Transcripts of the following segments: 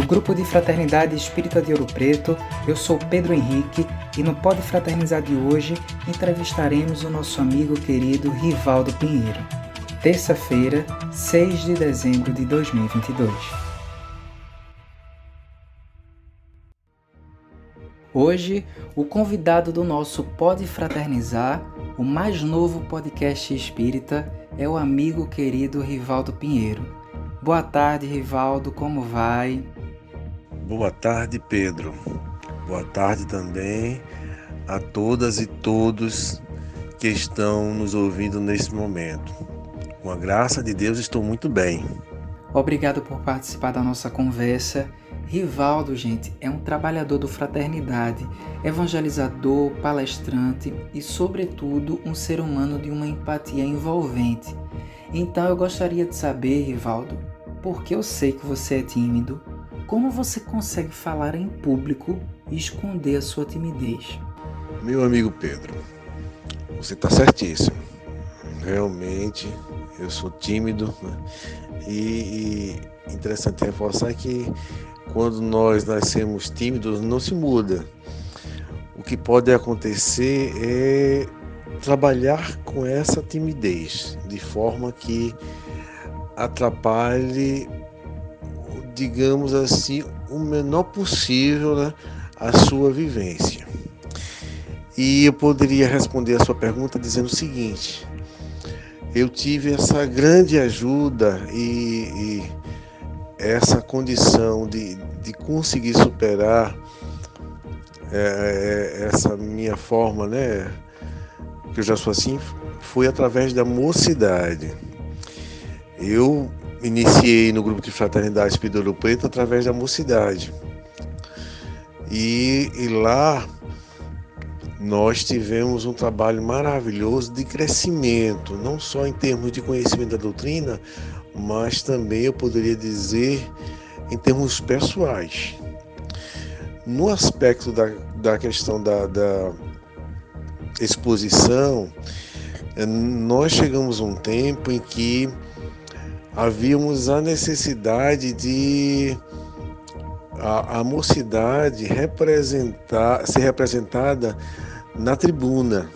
Grupo de Fraternidade Espírita de Ouro Preto, eu sou Pedro Henrique e no Pode Fraternizar de hoje entrevistaremos o nosso amigo querido Rivaldo Pinheiro. Terça-feira, 6 de dezembro de 2022. Hoje, o convidado do nosso Pode Fraternizar, o mais novo podcast espírita, é o amigo querido Rivaldo Pinheiro. Boa tarde, Rivaldo, como vai? Boa tarde, Pedro. Boa tarde também a todas e todos que estão nos ouvindo nesse momento. Com a graça de Deus, estou muito bem. Obrigado por participar da nossa conversa. Rivaldo, gente, é um trabalhador do Fraternidade, evangelizador, palestrante e, sobretudo, um ser humano de uma empatia envolvente. Então eu gostaria de saber, Rivaldo, porque eu sei que você é tímido, como você consegue falar em público e esconder a sua timidez? Meu amigo Pedro, você está certíssimo. Realmente, eu sou tímido, né? E interessante reforçar que quando nós nascemos tímidos, não se muda. O que pode acontecer é trabalhar com essa timidez, de forma que atrapalhe, digamos assim, o menor possível, né, a sua vivência. E eu poderia responder a sua pergunta dizendo o seguinte: eu tive essa grande ajuda e essa condição de conseguir superar essa minha forma, né, que eu já sou assim, foi através da mocidade. Eu iniciei no grupo de Fraternidade Espírita de Ouro Preto através da mocidade. E lá nós tivemos um trabalho maravilhoso de crescimento, não só em termos de conhecimento da doutrina, mas também, eu poderia dizer, em termos pessoais. No aspecto da questão da exposição, nós chegamos a um tempo em que havíamos a necessidade de a mocidade ser representada na tribuna.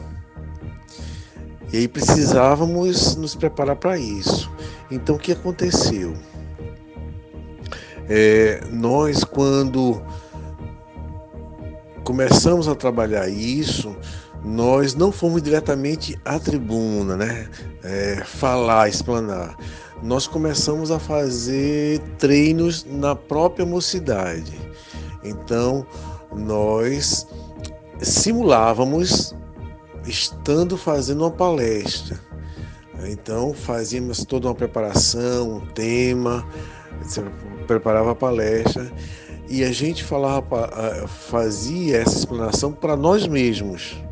E aí precisávamos nos preparar para isso. Então o que aconteceu? Nós, quando começamos a trabalhar isso, nós não fomos diretamente à tribuna, né? Falar, explanar. Nós começamos a fazer treinos na própria mocidade. Então, nós simulávamos estando fazendo uma palestra. Então, fazíamos toda uma preparação, um tema, preparava a palestra e a gente fazia essa explanação para nós mesmos.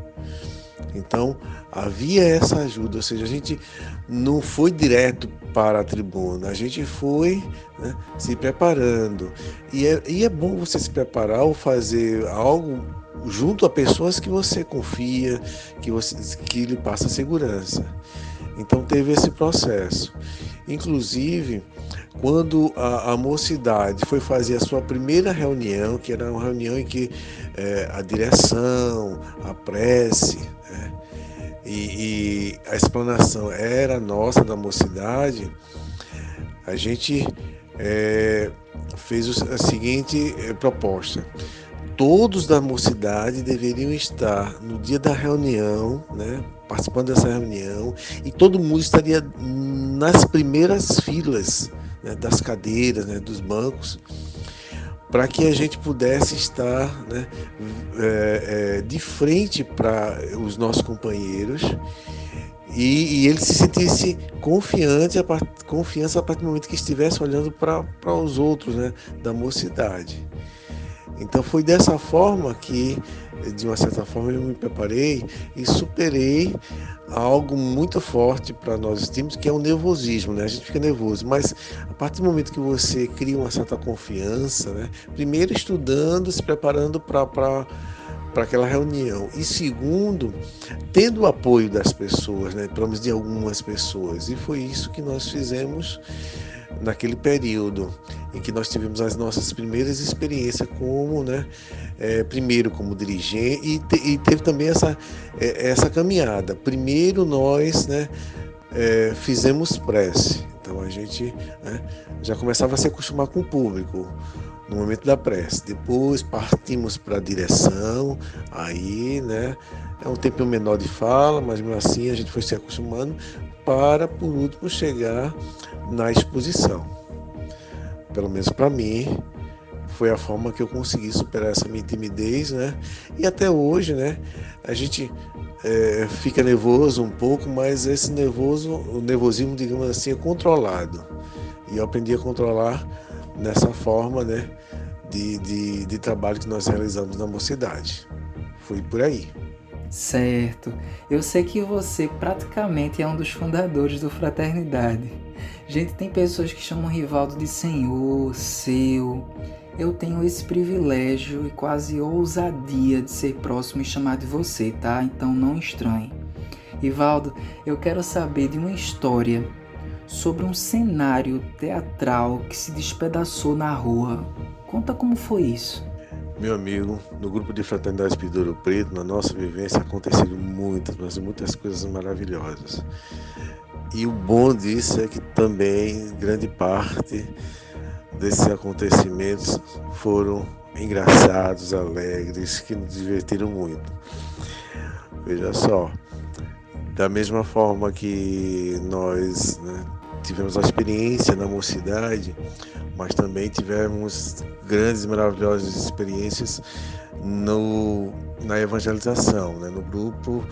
Então, havia essa ajuda, ou seja, a gente não foi direto para a tribuna, a gente foi, né, se preparando. E é bom você se preparar ou fazer algo junto a pessoas que você confia, que lhe passa segurança. Então teve esse processo. Inclusive, quando a mocidade foi fazer a sua primeira reunião, que era uma reunião em que a direção, a prece, né, e a explanação era nossa da mocidade, a gente fez a seguinte proposta: todos da mocidade deveriam estar no dia da reunião, né, participando dessa reunião, e todo mundo estaria nas primeiras filas, né, das cadeiras, né, dos bancos, para que a gente pudesse estar, né, de frente para os nossos companheiros e eles se sentissem confiança a partir do momento que estivesse olhando para os outros, né, da mocidade. Então foi dessa forma que, de uma certa forma, eu me preparei e superei algo muito forte para nós tímidos, que é o nervosismo, né? A gente fica nervoso, mas a partir do momento que você cria uma certa confiança, né? Primeiro estudando, se preparando para para aquela reunião. E segundo, tendo o apoio das pessoas, né, pelo menos de algumas pessoas. E foi isso que nós fizemos naquele período em que nós tivemos as nossas primeiras experiências como, né, primeiro como dirigente e teve também essa caminhada. Primeiro nós, né, fizemos prece, então a gente, né, já começava a se acostumar com o público no momento da prece. Depois partimos para a direção, aí, né, é um tempo menor de fala, mas mesmo assim a gente foi se acostumando para, por último, chegar na exposição. Pelo menos para mim, foi a forma que eu consegui superar essa minha timidez, né? E até hoje, né, a gente fica nervoso um pouco, mas esse o nervosismo, digamos assim, é controlado. E eu aprendi a controlar nessa forma, né, de trabalho que nós realizamos na mocidade. Foi por aí. Certo. Eu sei que você praticamente é um dos fundadores do Fraternidade. Gente, tem pessoas que chamam Rivaldo de senhor, seu. Eu tenho esse privilégio e quase ousadia de ser próximo e chamar de você, tá? Então não estranhe. Rivaldo, eu quero saber de uma história sobre um cenário teatral que se despedaçou na rua. Conta como foi isso. Meu amigo, no grupo de Fraternidade Espírito Ouro Preto, na nossa vivência, aconteceram muitas coisas maravilhosas. E o bom disso é que também grande parte desses acontecimentos foram engraçados, alegres, que nos divertiram muito. Veja só, da mesma forma que nós, né, tivemos a experiência na mocidade, mas também tivemos grandes e maravilhosas experiências na evangelização, né, no grupo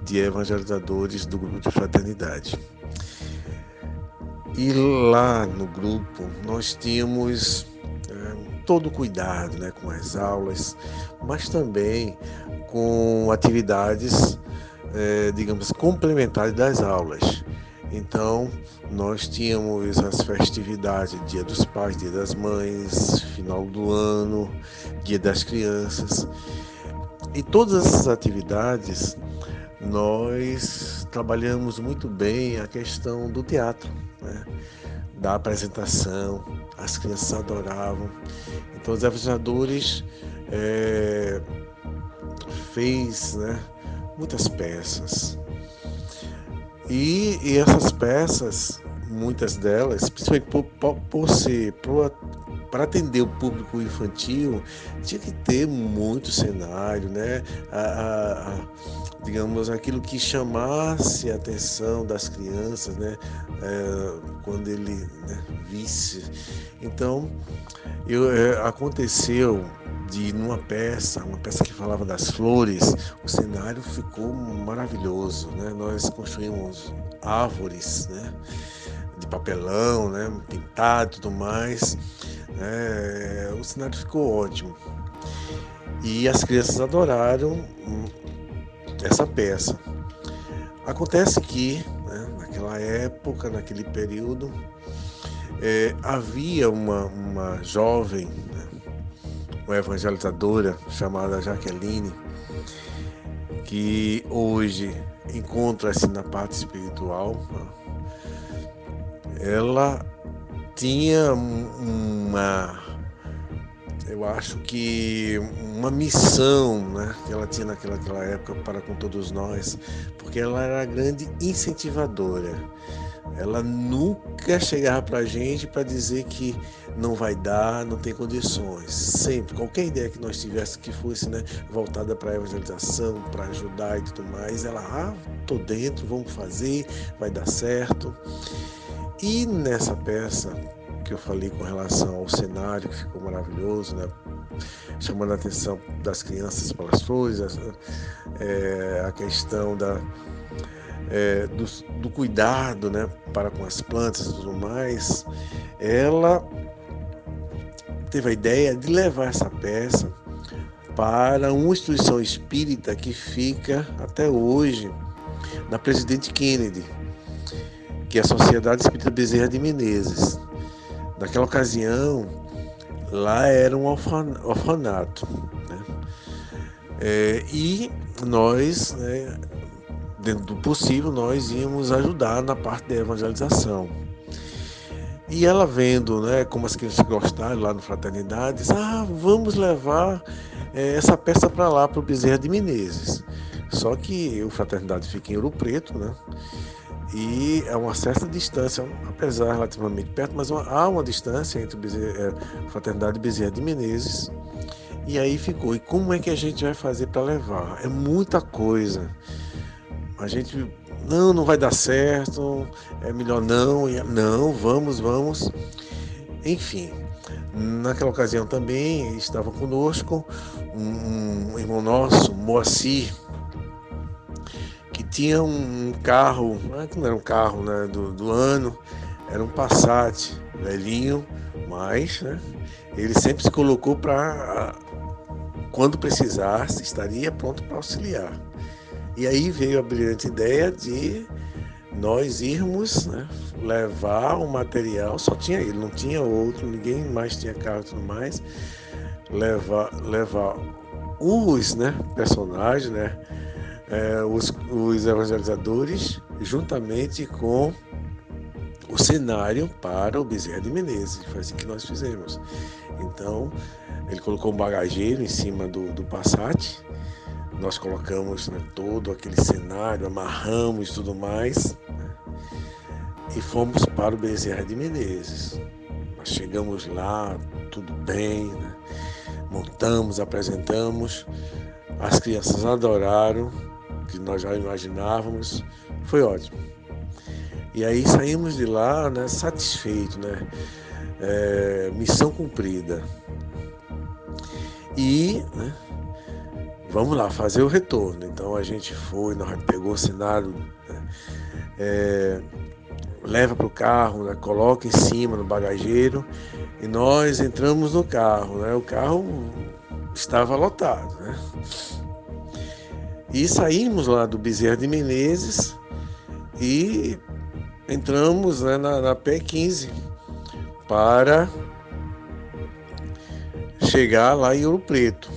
de evangelizadores do grupo de fraternidade. E lá no grupo nós tínhamos todo o cuidado, né, com as aulas, mas também com atividades, digamos, complementares das aulas. Então, nós tínhamos as festividades, Dia dos Pais, Dia das Mães, final do ano, Dia das Crianças. E todas essas atividades, nós trabalhamos muito bem a questão do teatro, né? Da apresentação, as crianças adoravam. Então, os avisadores fez, né, muitas peças. E essas peças, muitas delas, principalmente para atender o público infantil, tinha que ter muito cenário, né? Digamos, aquilo que chamasse a atenção das crianças, né? Quando ele, né, visse. Então, aconteceu de numa peça, uma peça que falava das flores, o cenário ficou maravilhoso, né? Nós construímos árvores, né, de papelão, né, pintado e tudo mais, né? O cenário ficou ótimo. E as crianças adoraram essa peça. Acontece que, né, naquela época, naquele período, havia uma jovem, né, uma evangelizadora chamada Jaqueline, que hoje encontra-se na parte espiritual. Ela tinha eu acho que uma missão, né, que ela tinha naquela época para com todos nós, porque ela era a grande incentivadora. Ela nunca chegava para a gente para dizer que não vai dar, não tem condições. Sempre, qualquer ideia que nós tivéssemos que fosse, né, voltada para a evangelização, para ajudar e tudo mais, ela, tô dentro, vamos fazer, vai dar certo. E nessa peça que eu falei com relação ao cenário, que ficou maravilhoso, né, chamando a atenção das crianças pelas flores, a questão do cuidado, né, para com as plantas e tudo mais, ela teve a ideia de levar essa peça para uma instituição espírita que fica até hoje na Presidente Kennedy, que é a Sociedade Espírita Bezerra de Menezes. Naquela ocasião, lá era um orfanato, né? E nós, né, dentro do possível, nós íamos ajudar na parte da evangelização. E ela vendo, né, como as crianças gostaram lá no Fraternidade, disse, vamos levar essa peça para lá, para o Bezerra de Menezes. Só que o Fraternidade fica em Ouro Preto, né? E é uma certa distância, apesar relativamente perto, mas há uma distância entre a Fraternidade e Bezerra de Menezes. E aí ficou, e como é que a gente vai fazer para levar? É muita coisa. A gente, não vai dar certo, é melhor não, vamos. Enfim, naquela ocasião também estava conosco um irmão nosso, Moacir, que tinha um carro, que não era um carro, né, do ano, era um Passat, velhinho, mas, né, ele sempre se colocou para, quando precisasse, estaria pronto para auxiliar. E aí veio a brilhante ideia de nós irmos, né, levar o material, só tinha ele, não tinha outro, ninguém mais tinha carro e tudo mais, levar os, né, personagens, né, os evangelizadores, juntamente com o cenário para o Bezerra de Menezes. Foi assim que nós fizemos. Então, ele colocou um bagageiro em cima do Passat, nós colocamos, né, todo aquele cenário, amarramos e tudo mais, né, e fomos para o Bezerra de Menezes. Nós chegamos lá, tudo bem, né, montamos, apresentamos, as crianças adoraram, que nós já imaginávamos, foi ótimo. E aí saímos de lá, né, satisfeitos, né, missão cumprida. E, né, vamos lá, fazer o retorno. Então a gente foi, nós pegou o cenário, né, leva para o carro, né, coloca em cima no bagageiro e nós entramos no carro, né, o carro estava lotado, né, e saímos lá do Bezerra de Menezes e entramos, né, na P15 para chegar lá em Ouro Preto.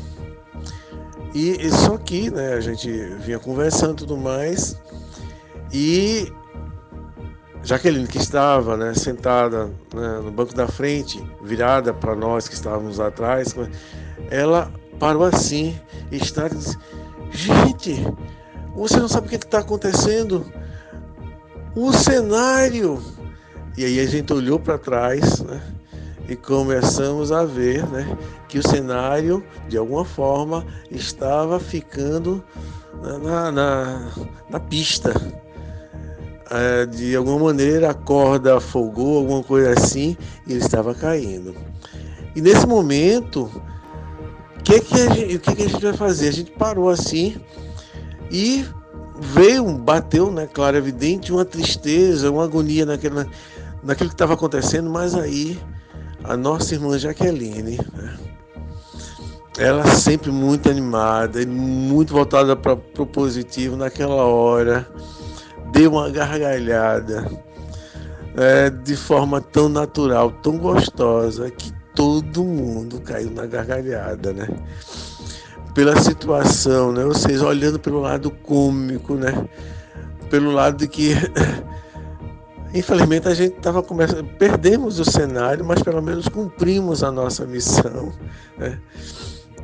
E só que, né, a gente vinha conversando e tudo mais, e Jaqueline, que estava, né, sentada, né, no banco da frente, virada para nós que estávamos atrás, ela parou assim e está disse, gente, você não sabe o que está acontecendo? O cenário! E aí a gente olhou para trás, né, e começamos a ver, né, que o cenário, de alguma forma, estava ficando na pista. De alguma maneira a corda folgou, alguma coisa assim, e ele estava caindo. E nesse momento, o que a gente vai fazer? A gente parou assim e bateu, né, claro, evidente, uma tristeza, uma agonia naquilo que estava acontecendo, mas aí a nossa irmã Jaqueline, né, ela sempre muito animada e muito voltada para o positivo, naquela hora deu uma gargalhada, de forma tão natural, tão gostosa, que todo mundo caiu na gargalhada, né? Pela situação, né? Vocês olhando pelo lado cômico, né? Pelo lado de que, infelizmente, a gente estava começando, perdemos o cenário, mas pelo menos cumprimos a nossa missão, né?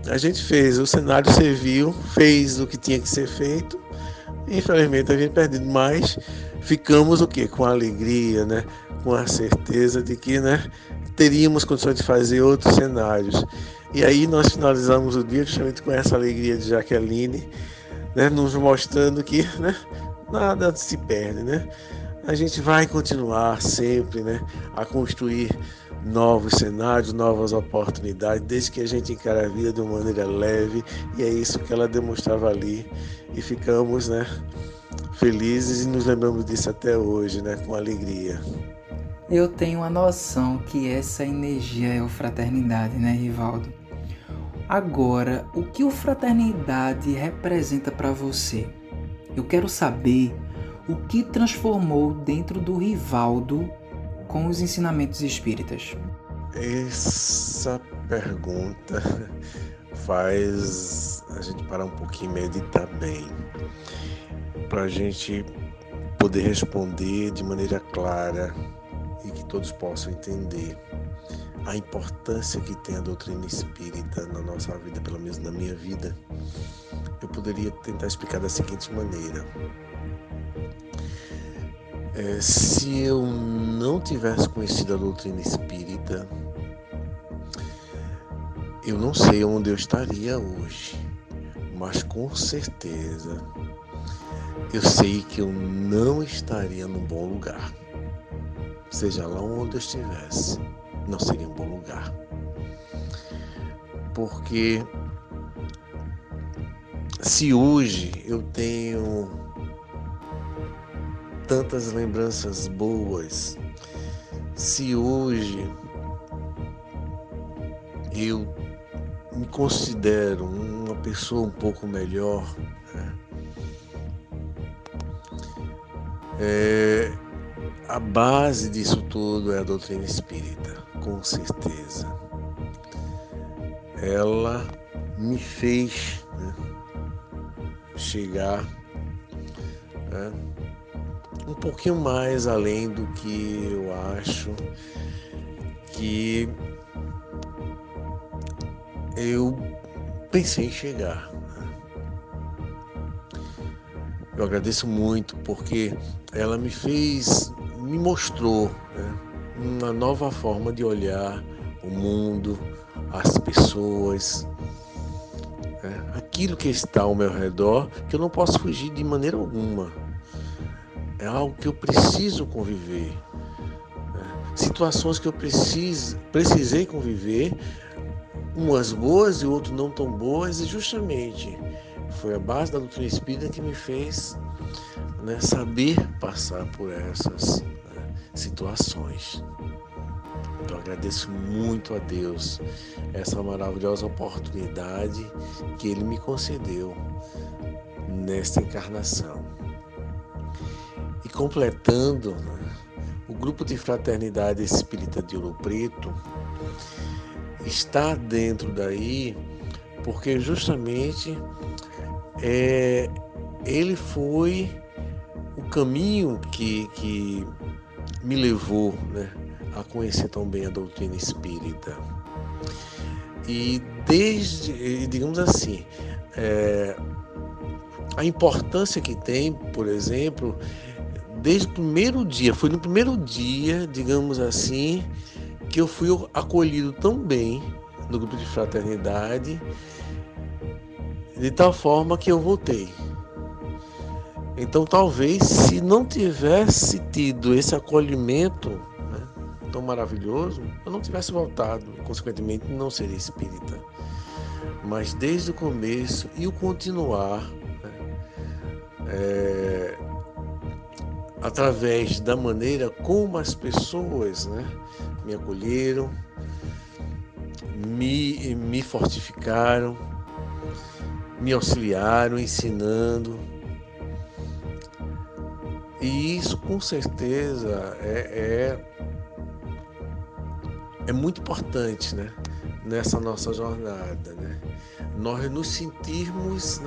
A gente fez, o cenário serviu, fez o que tinha que ser feito. Infelizmente a gente perdeu, mas ficamos o quê? Com a alegria, né? Com a certeza de que, né, teríamos condições de fazer outros cenários. E aí nós finalizamos o dia justamente com essa alegria de Jaqueline, né, nos mostrando que, né, nada se perde, né? A gente vai continuar sempre, né, a construir novos cenários, novas oportunidades, desde que a gente encara a vida de uma maneira leve, e é isso que ela demonstrava ali, e ficamos, né, felizes e nos lembramos disso até hoje, né, com alegria. Eu tenho a noção que essa energia é o Fraternidade, né, Rivaldo? Agora, o que o Fraternidade representa para você? Eu quero saber o que transformou dentro do Rivaldo com os ensinamentos espíritas. Essa pergunta faz a gente parar um pouquinho e meditar bem, para a gente poder responder de maneira clara e que todos possam entender a importância que tem a doutrina espírita na nossa vida, pelo menos na minha vida. Eu poderia tentar explicar da seguinte maneira: se eu não tivesse conhecido a doutrina espírita, eu não sei onde eu estaria hoje, mas com certeza eu sei que eu não estaria num bom lugar. Seja lá onde eu estivesse, não seria um bom lugar. Porque se hoje eu tenho tantas lembranças boas, se hoje eu me considero uma pessoa um pouco melhor, a base disso tudo é a doutrina espírita, com certeza. Ela me fez chegar um pouquinho mais além do que eu acho que eu pensei em chegar. Eu agradeço muito porque ela me mostrou uma nova forma de olhar o mundo, as pessoas, aquilo que está ao meu redor, que eu não posso fugir de maneira alguma. É algo que eu preciso conviver. Situações que eu precisei conviver, umas boas e outras não tão boas, e justamente foi a base da doutrina espírita que me fez saber passar por essas situações. Então agradeço muito a Deus essa maravilhosa oportunidade que Ele me concedeu nesta encarnação. E completando, o grupo de fraternidade espírita de Ouro Preto está dentro daí porque justamente ele foi o caminho que me levou a conhecer tão bem a doutrina espírita. E digamos assim, a importância que tem, por exemplo, desde o primeiro dia, foi no primeiro dia, digamos assim, que eu fui acolhido tão bem no grupo de fraternidade, de tal forma que eu voltei. Então, talvez, se não tivesse tido esse acolhimento tão maravilhoso, eu não tivesse voltado, consequentemente, não seria espírita. Mas desde o começo e o continuar, através da maneira como as pessoas me acolheram, me fortificaram, me auxiliaram, ensinando. E isso, com certeza, é muito importante nessa nossa jornada. Nós nos sentirmos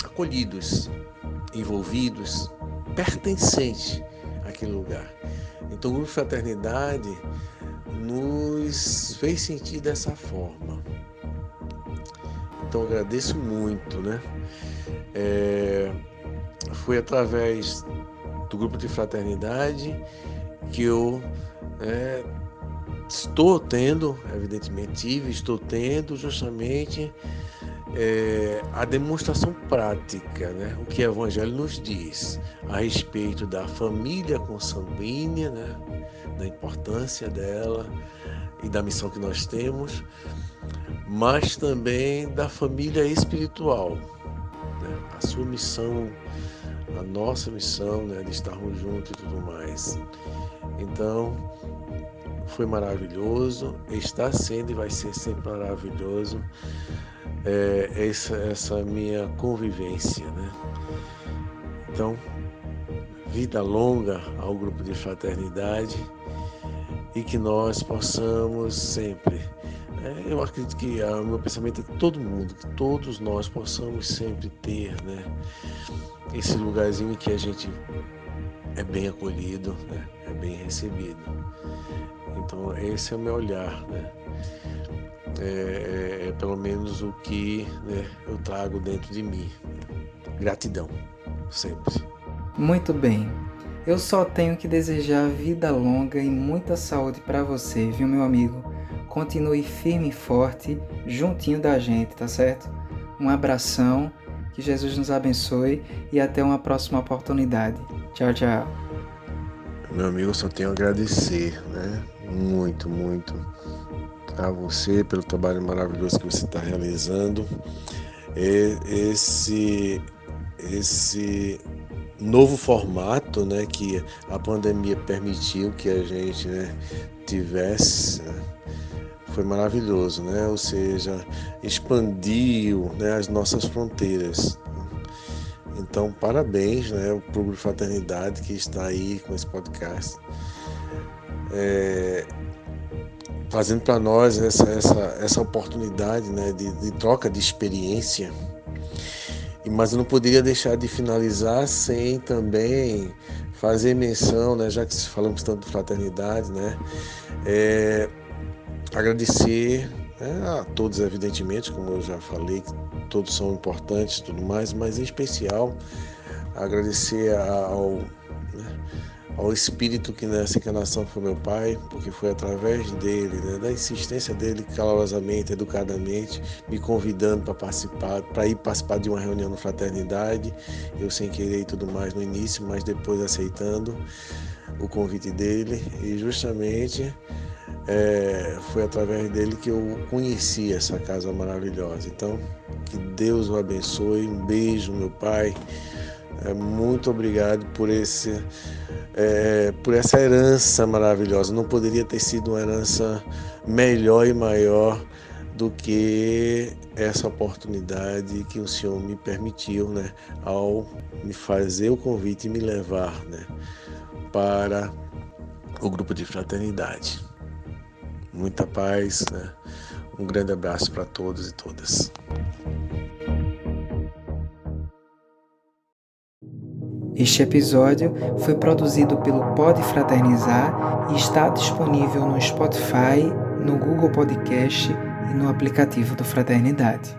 acolhidos, envolvidos, pertencentes àquele lugar. Então, o Grupo Fraternidade nos fez sentir dessa forma. Então, eu agradeço muito, foi através do Grupo de Fraternidade que eu estou tendo, evidentemente estou tendo justamente a demonstração prática, o que o Evangelho nos diz a respeito da família consanguínea, da importância dela e da missão que nós temos, mas também da família espiritual, a sua missão, a nossa missão de estarmos juntos e tudo mais. Então, foi maravilhoso, está sendo e vai ser sempre maravilhoso essa minha convivência. Então, vida longa ao grupo de fraternidade e que nós possamos sempre Eu acredito que o meu pensamento é que todo mundo, que todos nós possamos sempre ter, né, esse lugarzinho em que a gente é bem acolhido, né, é bem recebido. Então esse é o meu olhar, né? É pelo menos o que, né, eu trago dentro de mim. Gratidão, sempre. Muito bem. Eu só tenho que desejar vida longa e muita saúde para você, viu, meu amigo? Continue firme e forte, juntinho da gente, tá certo? Um abração, que Jesus nos abençoe e até uma próxima oportunidade. Tchau, tchau. Meu amigo, eu só tenho a agradecer, né? Muito, muito a você pelo trabalho maravilhoso que você está realizando. Esse novo formato, né, que a pandemia permitiu que a gente, né, tivesse, né, foi maravilhoso, né? Ou seja, expandiu, né, as nossas fronteiras. Então, parabéns, né, ao Clube de Fraternidade que está aí com esse podcast, fazendo para nós essa oportunidade, né, de troca de experiência. Mas eu não poderia deixar de finalizar sem também fazer menção, né, já que falamos tanto de fraternidade, né, agradecer, né, a todos, evidentemente, como eu já falei, que todos são importantes e tudo mais, mas em especial agradecer ao Espírito que nessa encarnação foi meu pai, porque foi através dele, né, da insistência dele, calorosamente, educadamente, me convidando para participar, para ir participar de uma reunião na fraternidade, eu sem querer e tudo mais no início, mas depois aceitando o convite dele, e justamente foi através dele que eu conheci essa casa maravilhosa. Então, que Deus o abençoe, um beijo, meu pai. Muito obrigado por essa herança maravilhosa. Não poderia ter sido uma herança melhor e maior do que essa oportunidade que o Senhor me permitiu, né, ao me fazer o convite e me levar, né, para o grupo de fraternidade. Muita paz, né? Um grande abraço para todos e todas. Este episódio foi produzido pelo Pode Fraternizar e está disponível no Spotify, no Google Podcast e no aplicativo do Fraternidade.